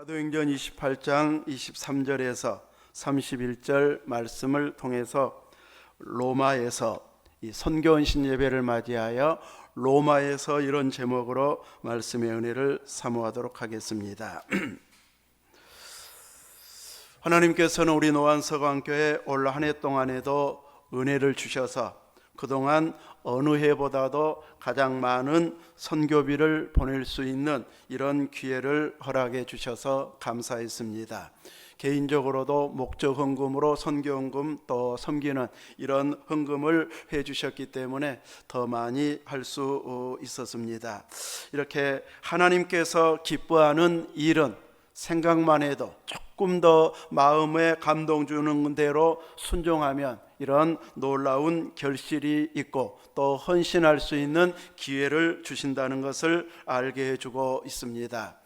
사도행전 28장 23절에서 31절 말씀을 통해서 로마에서 이 선교헌신 예배를 맞이하여 로마에서 이런 제목으로 말씀의 은혜를 사모하도록 하겠습니다. 하나님께서는 우리 노안서강교회 올 한 해 동안에도 은혜를 주셔서 그동안 어느 해보다도 가장 많은 선교비를 보낼 수 있는 이런 기회를 허락해 주셔서 감사했습니다. 개인적으로도 목적 헌금으로 선교 헌금 또 섬기는 이런 헌금을 해 주셨기 때문에 더 많이 할 수 있었습니다. 이렇게 하나님께서 기뻐하는 일은 생각만 해도 조금 더 마음에 감동 주는 대로 순종하면 이런 놀라운 결실이 있고 또 헌신할 수 있는 기회를 주신다는 것을 알게 해주고 있습니다.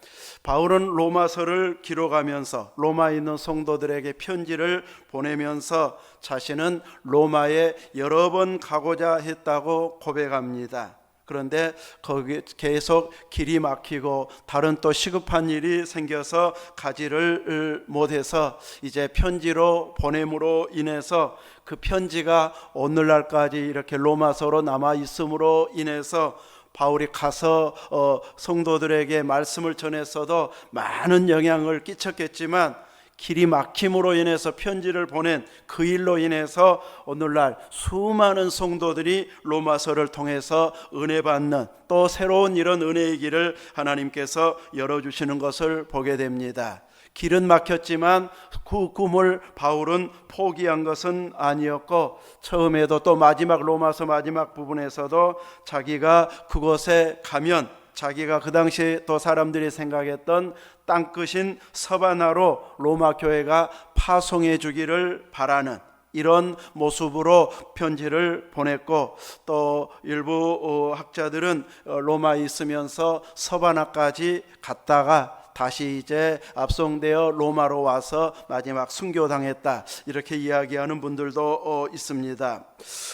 바울은 로마서를 기록하면서 로마에 있는 성도들에게 편지를 보내면서 자신은 로마에 여러 번 가고자 했다고 고백합니다. 그런데 거기 계속 길이 막히고 다른 또 시급한 일이 생겨서 가지를 못해서 이제 편지로 보냄으로 인해서 그 편지가 오늘날까지 이렇게 로마서로 남아 있음으로 인해서 바울이 가서 성도들에게 말씀을 전했어도 많은 영향을 끼쳤겠지만 길이 막힘으로 인해서 편지를 보낸 그 일로 인해서 오늘날 수많은 성도들이 로마서를 통해서 은혜 받는 또 새로운 이런 은혜의 길을 하나님께서 열어주시는 것을 보게 됩니다. 길은 막혔지만 그 꿈을 바울은 포기한 것은 아니었고 처음에도 또 마지막 로마서 마지막 부분에서도 자기가 그곳에 가면 자기가 그 당시에 또 사람들이 생각했던 땅끝인 서바나로 로마 교회가 파송해 주기를 바라는 이런 모습으로 편지를 보냈고 또 일부 학자들은 로마에 있으면서 서바나까지 갔다가 다시 이제 압송되어 로마로 와서 마지막 순교당했다 이렇게 이야기하는 분들도 있습니다.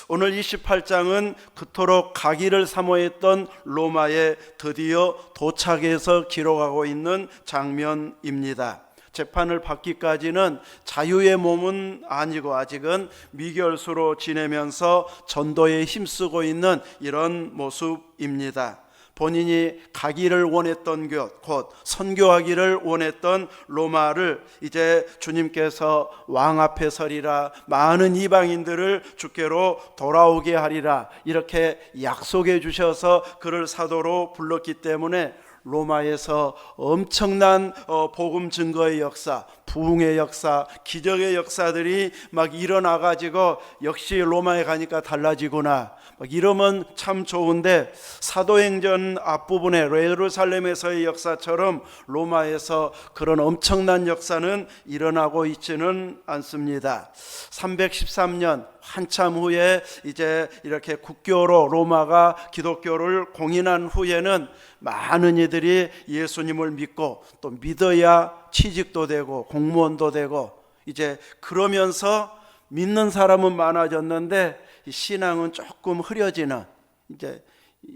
오늘 28장은 그토록 가기를 사모했던 로마에 드디어 도착해서 기록하고 있는 장면입니다. 재판을 받기까지는 자유의 몸은 아니고 아직은 미결수로 지내면서 전도에 힘쓰고 있는 이런 모습입니다. 본인이 가기를 원했던 곳, 선교하기를 원했던 로마를 이제 주님께서 왕 앞에 서리라 많은 이방인들을 주께로 돌아오게 하리라 이렇게 약속해 주셔서 그를 사도로 불렀기 때문에 로마에서 엄청난 복음 증거의 역사, 부흥의 역사, 기적의 역사들이 막 일어나가지고 역시 로마에 가니까 달라지구나 막 이러면 참 좋은데 사도행전 앞부분에 예루살렘에서의 역사처럼 로마에서 그런 엄청난 역사는 일어나고 있지는 않습니다. 313년 한참 후에 이제 이렇게 국교로 로마가 기독교를 공인한 후에는 많은 이들이 예수님을 믿고 또 믿어야 취직도 되고 공무원도 되고 이제 그러면서 믿는 사람은 많아졌는데 신앙은 조금 흐려지는 이제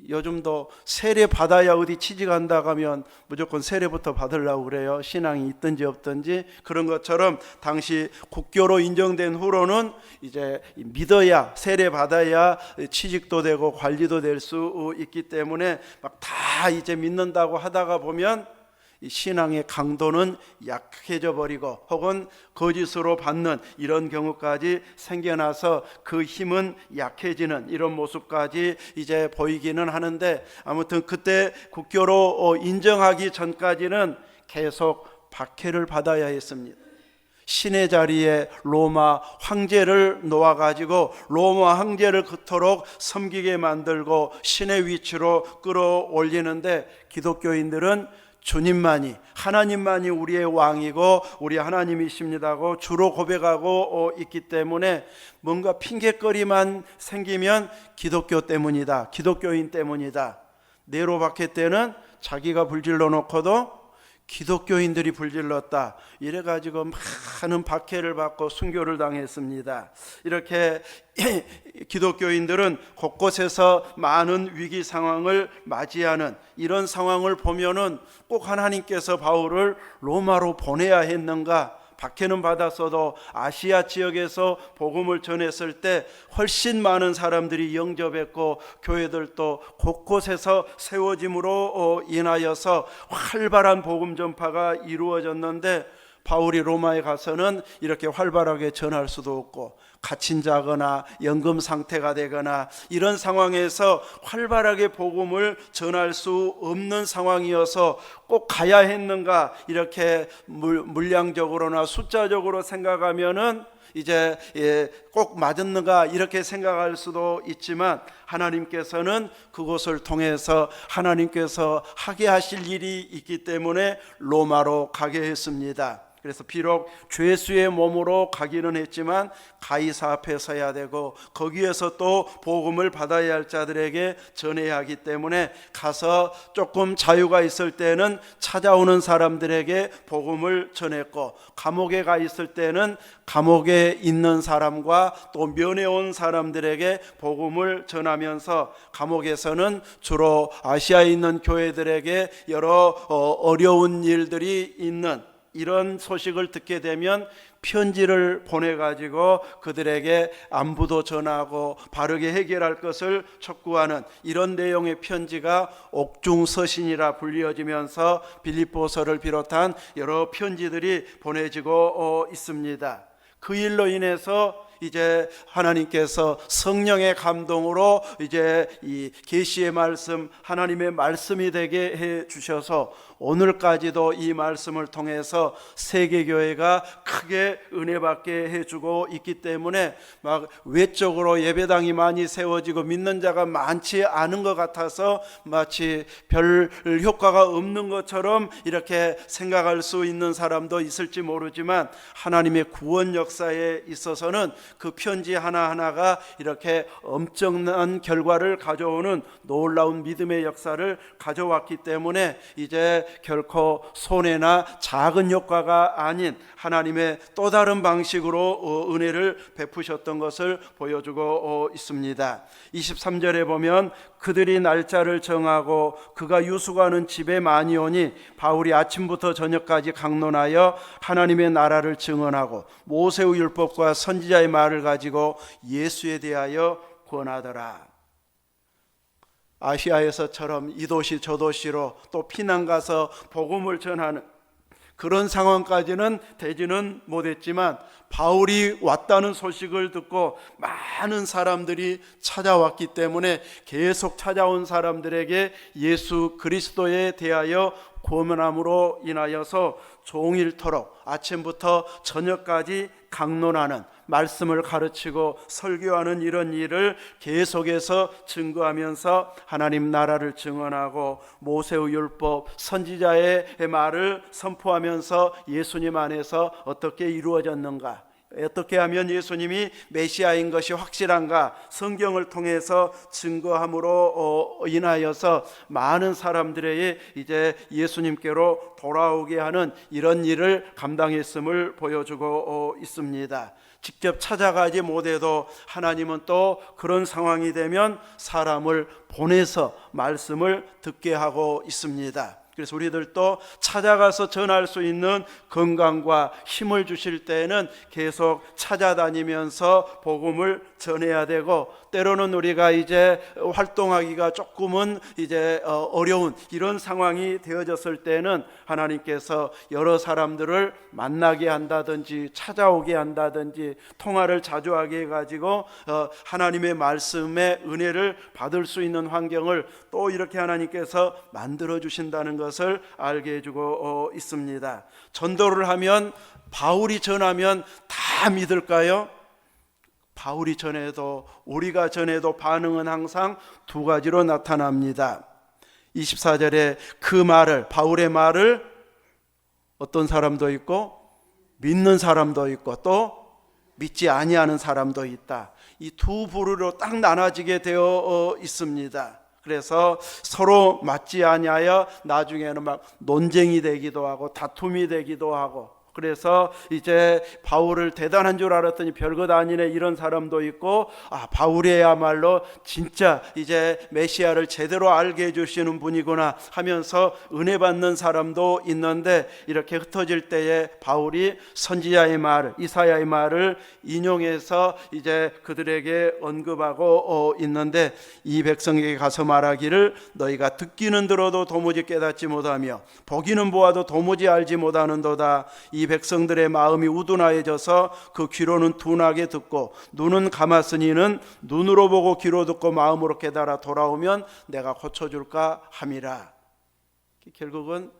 요즘도 세례 받아야 어디 취직한다 하면 무조건 세례부터 받으려고 그래요. 신앙이 있든지 없든지. 그런 것처럼 당시 국교로 인정된 후로는 이제 믿어야 세례 받아야 취직도 되고 관리도 될 수 있기 때문에 막 다 이제 믿는다고 하다가 보면 이 신앙의 강도는 약해져 버리고 혹은 거짓으로 받는 이런 경우까지 생겨나서 그 힘은 약해지는 이런 모습까지 이제 보이기는 하는데 아무튼 그때 국교로 인정하기 전까지는 계속 박해를 받아야 했습니다. 신의 자리에 로마 황제를 놓아가지고 로마 황제를 그토록 섬기게 만들고 신의 위치로 끌어올리는데 기독교인들은 주님만이 하나님만이 우리의 왕이고 우리 하나님이십니다고 주로 고백하고 있기 때문에 뭔가 핑계거리만 생기면 기독교 때문이다, 기독교인 때문이다. 네로 박해 때는 자기가 불질러 놓고도 기독교인들이 불질렀다. 이래가지고 많은 박해를 받고 순교를 당했습니다. 이렇게 기독교인들은 곳곳에서 많은 위기 상황을 맞이하는 이런 상황을 보면은 꼭 하나님께서 바울을 로마로 보내야 했는가? 박해는 받았어도 아시아 지역에서 복음을 전했을 때 훨씬 많은 사람들이 영접했고 교회들도 곳곳에서 세워짐으로 인하여서 활발한 복음 전파가 이루어졌는데 바울이 로마에 가서는 이렇게 활발하게 전할 수도 없고 갇힌 자거나 연금 상태가 되거나 이런 상황에서 활발하게 복음을 전할 수 없는 상황이어서 꼭 가야 했는가 이렇게 물량적으로나 숫자적으로 생각하면은 이제 꼭 맞았는가 이렇게 생각할 수도 있지만 하나님께서는 그곳을 통해서 하나님께서 하게 하실 일이 있기 때문에 로마로 가게 했습니다. 그래서 비록 죄수의 몸으로 가기는 했지만 가이사 앞에 서야 되고 거기에서 또 복음을 받아야 할 자들에게 전해야 하기 때문에 가서 조금 자유가 있을 때는 찾아오는 사람들에게 복음을 전했고 감옥에 가 있을 때는 감옥에 있는 사람과 또 면회온 사람들에게 복음을 전하면서 감옥에서는 주로 아시아에 있는 교회들에게 여러 어려운 일들이 있는 이런 소식을 듣게 되면 편지를 보내가지고 그들에게 안부도 전하고 바르게 해결할 것을 촉구하는 이런 내용의 편지가 옥중서신이라 불리어지면서 빌립보서를 비롯한 여러 편지들이 보내지고 있습니다. 그 일로 인해서 이제 하나님께서 성령의 감동으로 이제 이 계시의 말씀 하나님의 말씀이 되게 해 주셔서 오늘까지도 이 말씀을 통해서 세계교회가 크게 은혜받게 해주고 있기 때문에 막 외적으로 예배당이 많이 세워지고 믿는 자가 많지 않은 것 같아서 마치 별 효과가 없는 것처럼 이렇게 생각할 수 있는 사람도 있을지 모르지만 하나님의 구원 역사에 있어서는 그 편지 하나하나가 이렇게 엄청난 결과를 가져오는 놀라운 믿음의 역사를 가져왔기 때문에 이제 결코 손해나 작은 효과가 아닌 하나님의 또 다른 방식으로 은혜를 베푸셨던 것을 보여주고 있습니다. 23절에 보면 그들이 날짜를 정하고 그가 유숙하는 집에 많이 오니 바울이 아침부터 저녁까지 강론하여 하나님의 나라를 증언하고 모세의 율법과 선지자의 말을 가지고 예수에 대하여 권하더라. 아시아에서처럼 이 도시 저 도시로 또 피난 가서 복음을 전하는 그런 상황까지는 되지는 못했지만 바울이 왔다는 소식을 듣고 많은 사람들이 찾아왔기 때문에 계속 찾아온 사람들에게 예수 그리스도에 대하여 권면함으로 인하여서 종일토록 아침부터 저녁까지 강론하는 말씀을 가르치고 설교하는 이런 일을 계속해서 증거하면서 하나님 나라를 증언하고 모세의 율법 선지자의 말을 선포하면서 예수님 안에서 어떻게 이루어졌는가, 어떻게 하면 예수님이 메시아인 것이 확실한가 성경을 통해서 증거함으로 인하여서 많은 사람들의 이제 예수님께로 돌아오게 하는 이런 일을 감당했음을 보여주고 있습니다. 직접 찾아가지 못해도 하나님은 또 그런 상황이 되면 사람을 보내서 말씀을 듣게 하고 있습니다. 그래서 우리들도 찾아가서 전할 수 있는 건강과 힘을 주실 때에는 계속 찾아다니면서 복음을 전해야 되고, 때로는 우리가 이제 활동하기가 조금은 이제 어려운 이런 상황이 되어졌을 때는 하나님께서 여러 사람들을 만나게 한다든지 찾아오게 한다든지 통화를 자주 하게 해가지고 하나님의 말씀의 은혜를 받을 수 있는 환경을 또 이렇게 하나님께서 만들어 주신다는 것을 알게 해주고 있습니다. 전도를 하면, 바울이 전하면 다 믿을까요? 바울이 전해도 우리가 전해도 반응은 항상 두 가지로 나타납니다. 24절에 그 말을, 바울의 말을 어떤 사람도 있고 믿는 사람도 있고 또 믿지 아니하는 사람도 있다. 이 두 부류로 딱 나눠지게 되어 있습니다. 그래서 서로 맞지 아니하여 나중에는 막 논쟁이 되기도 하고 다툼이 되기도 하고, 그래서 이제 바울을 대단한 줄 알았더니 별것 아니네 이런 사람도 있고, 바울이야말로 진짜 이제 메시아를 제대로 알게 해주시는 분이구나 하면서 은혜 받는 사람도 있는데, 이렇게 흩어질 때에 바울이 선지자의 말, 이사야의 말을 인용해서 이제 그들에게 언급하고 있는데, 이 백성에게 가서 말하기를 너희가 듣기는 들어도 도무지 깨닫지 못하며 보기는 보아도 도무지 알지 못하는도다. 이 백성들의 마음이 우둔하여져서 그 귀로는 둔하게 듣고 눈은 감았으니는 눈으로 보고 귀로 듣고 마음으로 깨달아 돌아오면 내가 고쳐줄까 함이라. 결국은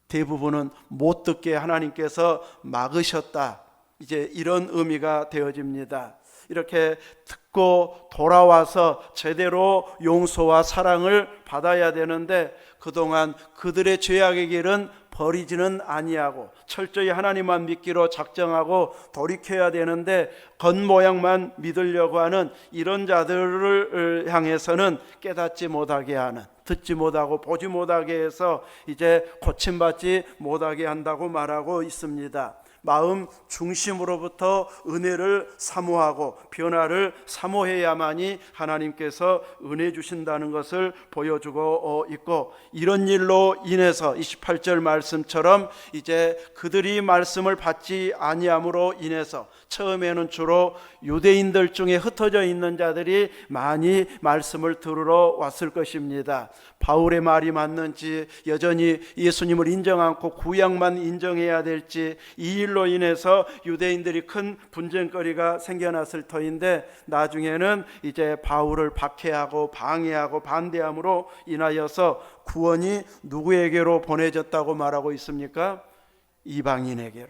대부분은 못 듣게 하나님께서 막으셨다, 이제 이런 의미가 되어집니다. 이렇게 듣고 돌아와서 제대로 용서와 사랑을 받아야 되는데, 그동안 그들의 죄악의 길은 버리지는 아니하고 철저히 하나님만 믿기로 작정하고 돌이켜야 되는데, 겉모양만 믿으려고 하는 이런 자들을 향해서는 깨닫지 못하게 하는, 듣지 못하고 보지 못하게 해서 이제 고침받지 못하게 한다고 말하고 있습니다. 마음 중심으로부터 은혜를 사모하고 변화를 사모해야만이 하나님께서 은혜 주신다는 것을 보여주고 있고, 이런 일로 인해서 28절 말씀처럼 이제 그들이 말씀을 받지 아니함으로 인해서, 처음에는 주로 유대인들 중에 흩어져 있는 자들이 많이 말씀을 들으러 왔을 것입니다. 바울의 말이 맞는지, 여전히 예수님을 인정 않고 구약만 인정해야 될지, 이 일로 인해서 유대인들이 큰 분쟁거리가 생겨났을 터인데, 나중에는 이제 바울을 박해하고 방해하고 반대함으로 인하여서 구원이 누구에게로 보내졌다고 말하고 있습니까? 이방인에게로.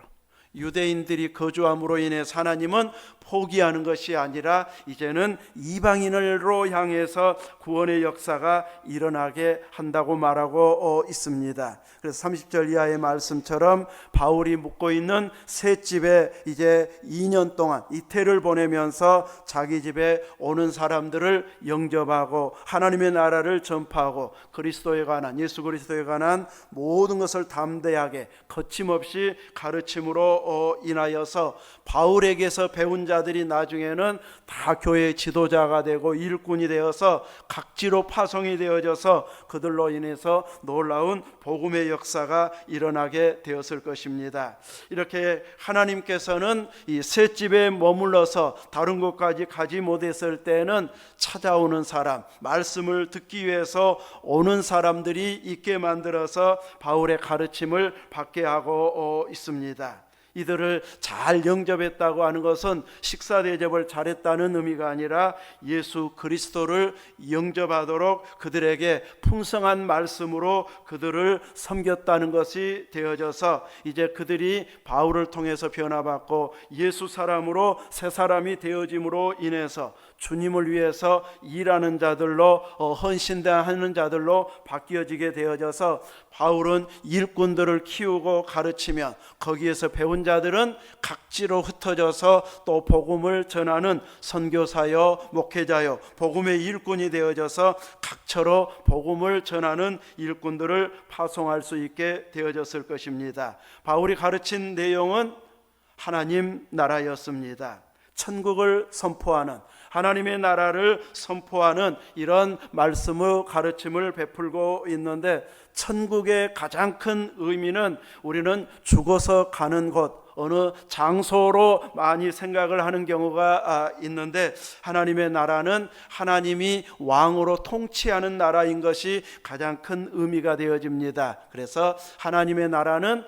유대인들이 거주함으로 인해서 하나님은 포기하는 것이 아니라 이제는 이방인으로 향해서 구원의 역사가 일어나게 한다고 말하고 있습니다. 그래서 30절 이하의 말씀처럼 바울이 묵고 있는 새 집에 이제 2년 동안 이태를 보내면서 자기 집에 오는 사람들을 영접하고 하나님의 나라를 전파하고 그리스도에 관한, 예수 그리스도에 관한 모든 것을 담대하게 거침없이 가르침으로 인하여서 바울에게서 배운 자들이 나중에는 다 교회의 지도자가 되고 일꾼이 되어서 각지로 파송이 되어져서 그들로 인해서 놀라운 복음의 역사가 일어나게 되었을 것입니다. 이렇게 하나님께서는 이 새 집에 머물러서 다른 곳까지 가지 못했을 때는 찾아오는 사람, 말씀을 듣기 위해서 오는 사람들이 있게 만들어서 바울의 가르침을 받게 하고 있습니다. 이들을 잘 영접했다고 하는 것은 식사 대접을 잘했다는 의미가 아니라 예수 그리스도를 영접하도록 그들에게 풍성한 말씀으로 그들을 섬겼다는 것이 되어져서 이제 그들이 바울을 통해서 변화받고 예수 사람으로 새 사람이 되어짐으로 인해서 주님을 위해서 일하는 자들로, 헌신하는 자들로 바뀌어지게 되어져서 바울은 일꾼들을 키우고 가르치면 거기에서 배운 자들은 각지로 흩어져서 또 복음을 전하는 선교사요, 목회자요, 복음의 일꾼이 되어져서 각처로 복음을 전하는 일꾼들을 파송할 수 있게 되어졌을 것입니다. 바울이 가르친 내용은 하나님 나라였습니다. 천국을 선포하는, 하나님의 나라를 선포하는 이런 말씀의 가르침을 베풀고 있는데, 천국의 가장 큰 의미는 우리는 죽어서 가는 곳, 어느 장소로 많이 생각을 하는 경우가 있는데, 하나님의 나라는 하나님이 왕으로 통치하는 나라인 것이 가장 큰 의미가 되어집니다. 그래서 하나님의 나라는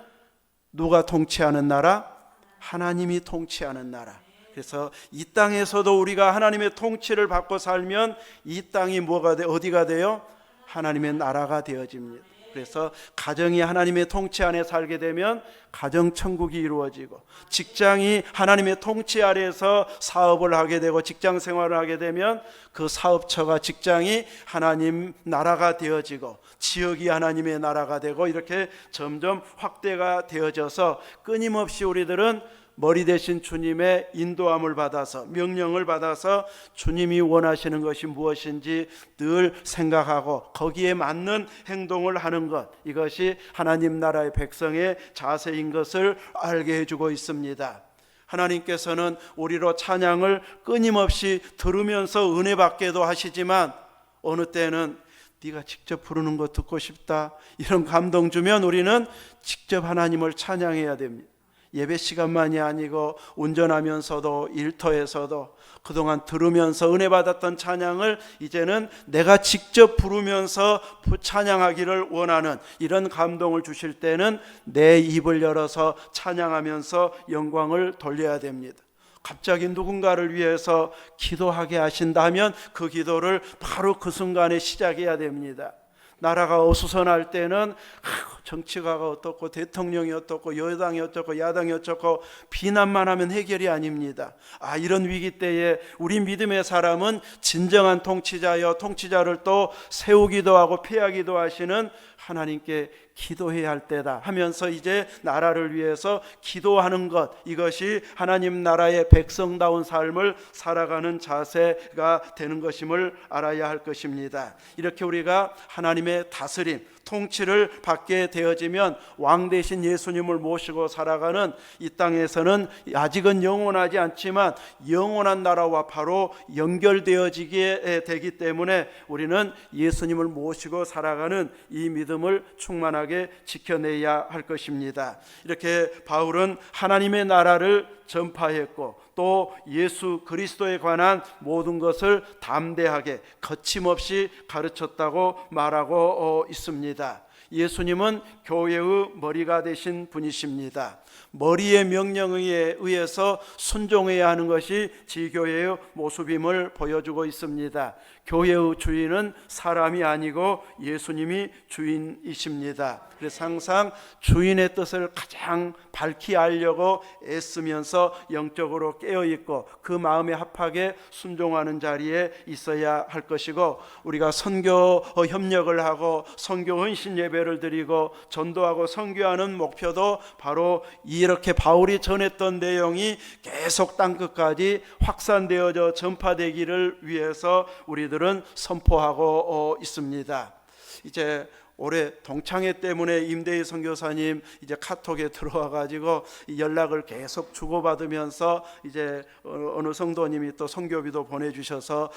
누가 통치하는 나라? 하나님이 통치하는 나라. 그래서 이 땅에서도 우리가 하나님의 통치를 받고 살면 이 땅이 어디가 돼요? 하나님의 나라가 되어집니다. 그래서 가정이 하나님의 통치 안에 살게 되면 가정 천국이 이루어지고, 직장이 하나님의 통치 아래에서 사업을 하게 되고 직장 생활을 하게 되면 그 사업처가, 직장이 하나님 나라가 되어지고, 지역이 하나님의 나라가 되고, 이렇게 점점 확대가 되어져서 끊임없이 우리들은 머리 대신 주님의 인도함을 받아서, 명령을 받아서 주님이 원하시는 것이 무엇인지 늘 생각하고 거기에 맞는 행동을 하는 것, 이것이 하나님 나라의 백성의 자세인 것을 알게 해주고 있습니다. 하나님께서는 우리로 찬양을 끊임없이 들으면서 은혜 받게도 하시지만, 어느 때는 네가 직접 부르는 거 듣고 싶다, 이런 감동 주면 우리는 직접 하나님을 찬양해야 됩니다. 예배 시간만이 아니고 운전하면서도, 일터에서도 그동안 들으면서 은혜 받았던 찬양을 이제는 내가 직접 부르면서 찬양하기를 원하는, 이런 감동을 주실 때는 내 입을 열어서 찬양하면서 영광을 돌려야 됩니다. 갑자기 누군가를 위해서 기도하게 하신다면 그 기도를 바로 그 순간에 시작해야 됩니다. 나라가 어수선할 때는 정치가가 어떻고 대통령이 어떻고 여당이 어떻고 야당이 어떻고 비난만 하면 해결이 아닙니다. 이런 위기 때에 우리 믿음의 사람은 진정한 통치자여 통치자를 또 세우기도 하고 폐하기도 하시는 하나님께 기도해야 할 때다 하면서 이제 나라를 위해서 기도하는 것, 이것이 하나님 나라의 백성다운 삶을 살아가는 자세가 되는 것임을 알아야 할 것입니다. 이렇게 우리가 하나님의 다스림, 통치를 받게 되어지면 왕 대신 예수님을 모시고 살아가는 이 땅에서는 아직은 영원하지 않지만 영원한 나라와 바로 연결되어지게 되기 때문에 우리는 예수님을 모시고 살아가는 이 믿음을 충만하게 지켜내야 할 것입니다. 이렇게 바울은 하나님의 나라를 전파했고 또 예수 그리스도에 관한 모든 것을 담대하게 거침없이 가르쳤다고 말하고 있습니다. 예수님은 교회의 머리가 되신 분이십니다. 머리의 명령에 의해서 순종해야 하는 것이 지교회의 모습임을 보여주고 있습니다. 교회의 주인은 사람이 아니고 예수님이 주인이십니다. 그래서 항상 주인의 뜻을 가장 밝히 알려고 애쓰면서 영적으로 깨어있고 그 마음에 합하게 순종하는 자리에 있어야 할 것이고, 우리가 선교 협력을 하고 선교 헌신 예배를 드리고 전도하고 선교하는 목표도 바로 이렇게 바울이 전했던 내용이 계속 땅끝까지 확산되어져 전파되기를 위해서 우리들은 선포하고 있습니다. 이제 올해 동창회 때문에 임대희 선교사님 이제 카톡에 들어와 가지고 연락을 계속 주고받으면서 이제 어느 성도님이 또 선교비도 보내주셔서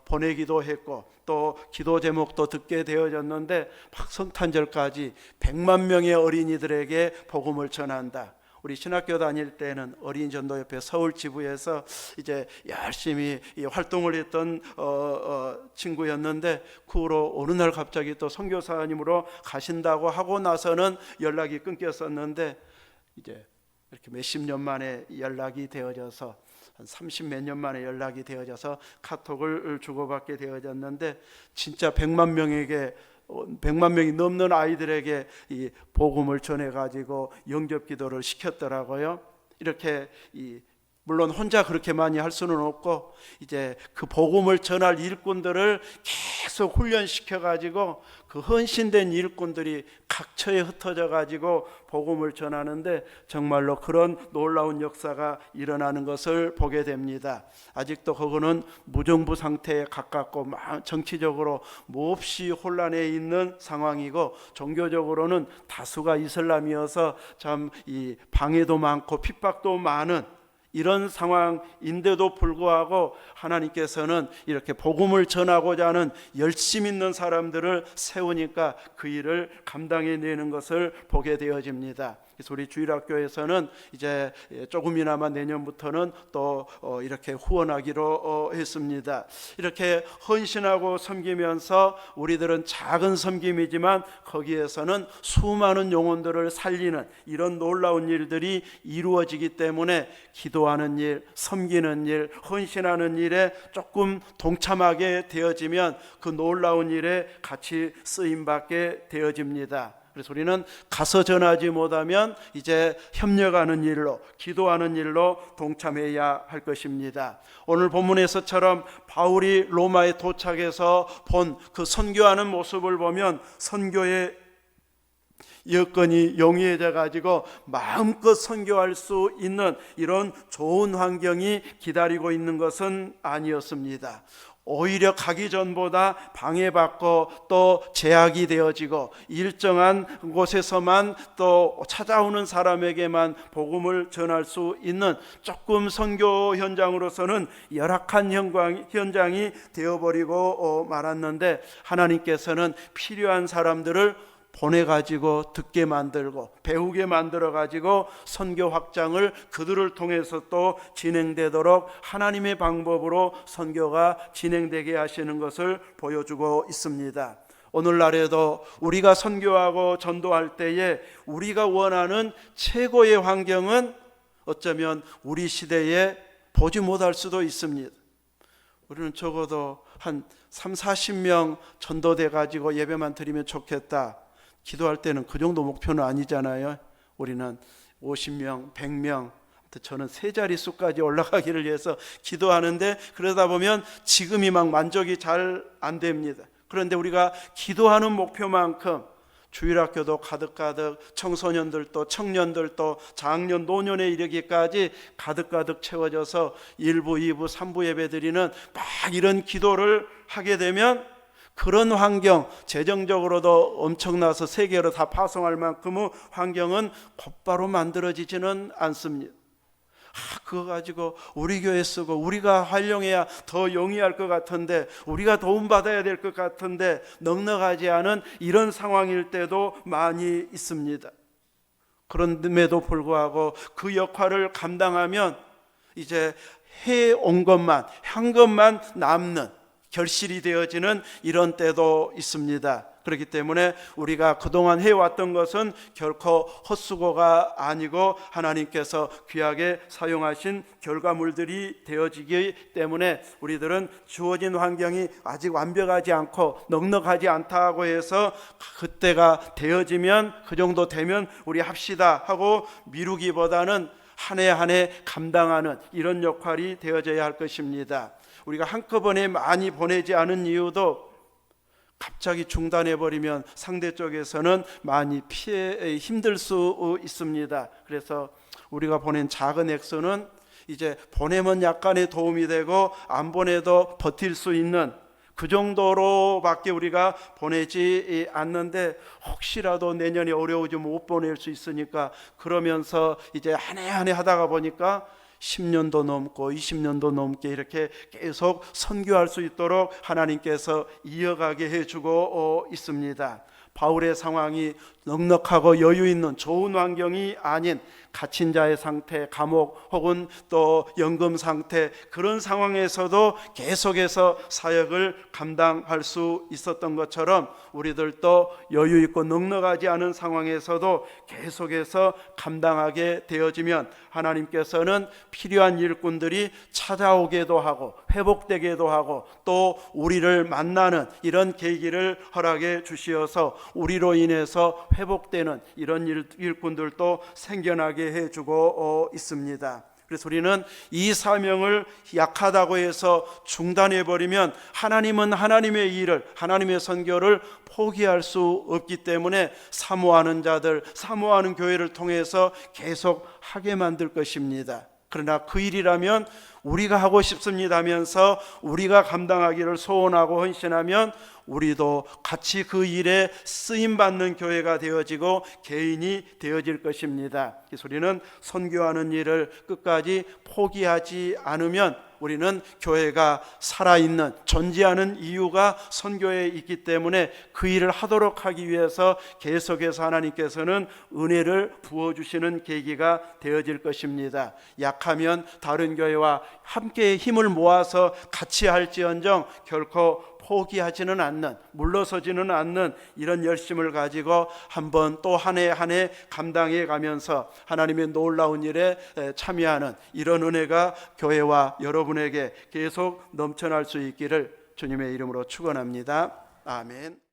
보내기도 했고 또 기도 제목도 듣게 되어졌는데, 성탄절까지 100만 명의 어린이들에게 복음을 전한다. 우리 신학교 다닐 때는 어린이 전도협회 서울 지부에서 이제 열심히 활동을 했던 친구였는데, 그 후로 어느 날 갑자기 또 선교사님으로 가신다고 하고 나서는 연락이 끊겼었는데, 이제 이렇게 몇십 년 만에 연락이 되어져서 한 30몇 년 만에 연락이 되어져서 카톡을 주고받게 되어졌는데, 진짜 100만 명이 넘는 아이들에게 이 복음을 전해가지고 영접기도를 시켰더라고요. 이렇게 물론 혼자 그렇게 많이 할 수는 없고 이제 그 복음을 전할 일꾼들을 계속 훈련시켜가지고 그 헌신된 일꾼들이 각처에 흩어져 가지고 복음을 전하는데 정말로 그런 놀라운 역사가 일어나는 것을 보게 됩니다. 아직도 그거는 무정부 상태에 가깝고 정치적으로 몹시 혼란해 있는 상황이고, 종교적으로는 다수가 이슬람이어서 참 이 방해도 많고 핍박도 많은 이런 상황인데도 불구하고 하나님께서는 이렇게 복음을 전하고자 하는 열심 있는 사람들을 세우니까 그 일을 감당해내는 것을 보게 되어집니다. 그래서 우리 주일학교에서는 이제 조금이나마 내년부터는 또 이렇게 후원하기로 했습니다. 이렇게 헌신하고 섬기면서 우리들은 작은 섬김이지만 거기에서는 수많은 영혼들을 살리는 이런 놀라운 일들이 이루어지기 때문에 기도하는 일, 섬기는 일, 헌신하는 일에 조금 동참하게 되어지면 그 놀라운 일에 같이 쓰임받게 되어집니다. 그래서 우리는 가서 전하지 못하면 이제 협력하는 일로, 기도하는 일로 동참해야 할 것입니다. 오늘 본문에서처럼 바울이 로마에 도착해서 본 그 선교하는 모습을 보면 선교의 여건이 용이해져 가지고 마음껏 선교할 수 있는 이런 좋은 환경이 기다리고 있는 것은 아니었습니다. 오히려 가기 전보다 방해받고 또 제약이 되어지고 일정한 곳에서만 또 찾아오는 사람에게만 복음을 전할 수 있는 조금 선교 현장으로서는 열악한 현장이 되어버리고 말았는데, 하나님께서는 필요한 사람들을 보내가지고 듣게 만들고 배우게 만들어가지고 선교 확장을 그들을 통해서 또 진행되도록 하나님의 방법으로 선교가 진행되게 하시는 것을 보여주고 있습니다. 오늘날에도 우리가 선교하고 전도할 때에 우리가 원하는 최고의 환경은 어쩌면 우리 시대에 보지 못할 수도 있습니다. 우리는 적어도 한 30-40명 전도돼 가지고 예배만 드리면 좋겠다, 기도할 때는 그 정도 목표는 아니잖아요. 우리는 50명, 100명, 저는 세 자릿수까지 올라가기를 위해서 기도하는데, 그러다 보면 지금이 막 만족이 잘 안 됩니다. 그런데 우리가 기도하는 목표만큼 주일학교도 가득가득, 청소년들도 청년들도 장년 노년에 이르기까지 가득가득 채워져서 1부, 2부, 3부 예배 드리는 막 이런 기도를 하게 되면 그런 환경, 재정적으로도 엄청나서 세계로 다 파송할 만큼의 환경은 곧바로 만들어지지는 않습니다. 그거 가지고 우리 교회 쓰고 우리가 활용해야 더 용이할 것 같은데, 우리가 도움받아야 될 것 같은데 넉넉하지 않은 이런 상황일 때도 많이 있습니다. 그런데도 불구하고 그 역할을 감당하면 이제 해온 것만, 한 것만 남는 결실이 되어지는 이런 때도 있습니다. 그렇기 때문에 우리가 그동안 해왔던 것은 결코 헛수고가 아니고 하나님께서 귀하게 사용하신 결과물들이 되어지기 때문에 우리들은 주어진 환경이 아직 완벽하지 않고 넉넉하지 않다고 해서 그때가 되어지면, 그 정도 되면 우리 합시다 하고 미루기보다는 한 해 한 해 감당하는 이런 역할이 되어져야 할 것입니다. 우리가 한꺼번에 많이 보내지 않은 이유도 갑자기 중단해버리면 상대 쪽에서는 많이 힘들 수 있습니다. 그래서 우리가 보낸 작은 액수는 이제 보내면 약간의 도움이 되고 안 보내도 버틸 수 있는 그 정도로밖에 우리가 보내지 않는데, 혹시라도 내년에 어려워지면 못 보낼 수 있으니까 그러면서 이제 한 해 한 해 하다가 보니까 10년도 넘고 20년도 넘게 이렇게 계속 선교할 수 있도록 하나님께서 이어가게 해주고 있습니다. 바울의 상황이 넉넉하고 여유 있는 좋은 환경이 아닌 갇힌 자의 상태, 감옥 혹은 또 연금 상태, 그런 상황에서도 계속해서 사역을 감당할 수 있었던 것처럼 우리들도 여유 있고 넉넉하지 않은 상황에서도 계속해서 감당하게 되어지면 하나님께서는 필요한 일꾼들이 찾아오게도 하고 회복되게도 하고 또 우리를 만나는 이런 계기를 허락해 주시어서 우리로 인해서 회복되는 이런 일꾼들도 생겨나게 해주고 있습니다. 그래서 우리는 이 사명을 약하다고 해서 중단해버리면 하나님은 하나님의 일을, 하나님의 선교를 포기할 수 없기 때문에 사모하는 자들, 사모하는 교회를 통해서 계속 하게 만들 것입니다. 그러나 그 일이라면 우리가 하고 싶습니다 하면서 우리가 감당하기를 소원하고 헌신하면 우리도 같이 그 일에 쓰임받는 교회가 되어지고 개인이 되어질 것입니다. 그래서 우리는 선교하는 일을 끝까지 포기하지 않으면 우리는 교회가 살아있는, 존재하는 이유가 선교에 있기 때문에 그 일을 하도록 하기 위해서 계속해서 하나님께서는 은혜를 부어주시는 계기가 되어질 것입니다. 약하면 다른 교회와 함께 힘을 모아서 같이 할지언정 결코 포기하지는 않는, 물러서지는 않는 이런 열심을 가지고 한번 또 한 해 한 해 감당해 가면서 하나님의 놀라운 일에 참여하는 이런 은혜가 교회와 여러분에게 계속 넘쳐날 수 있기를 주님의 이름으로 축원합니다. 아멘.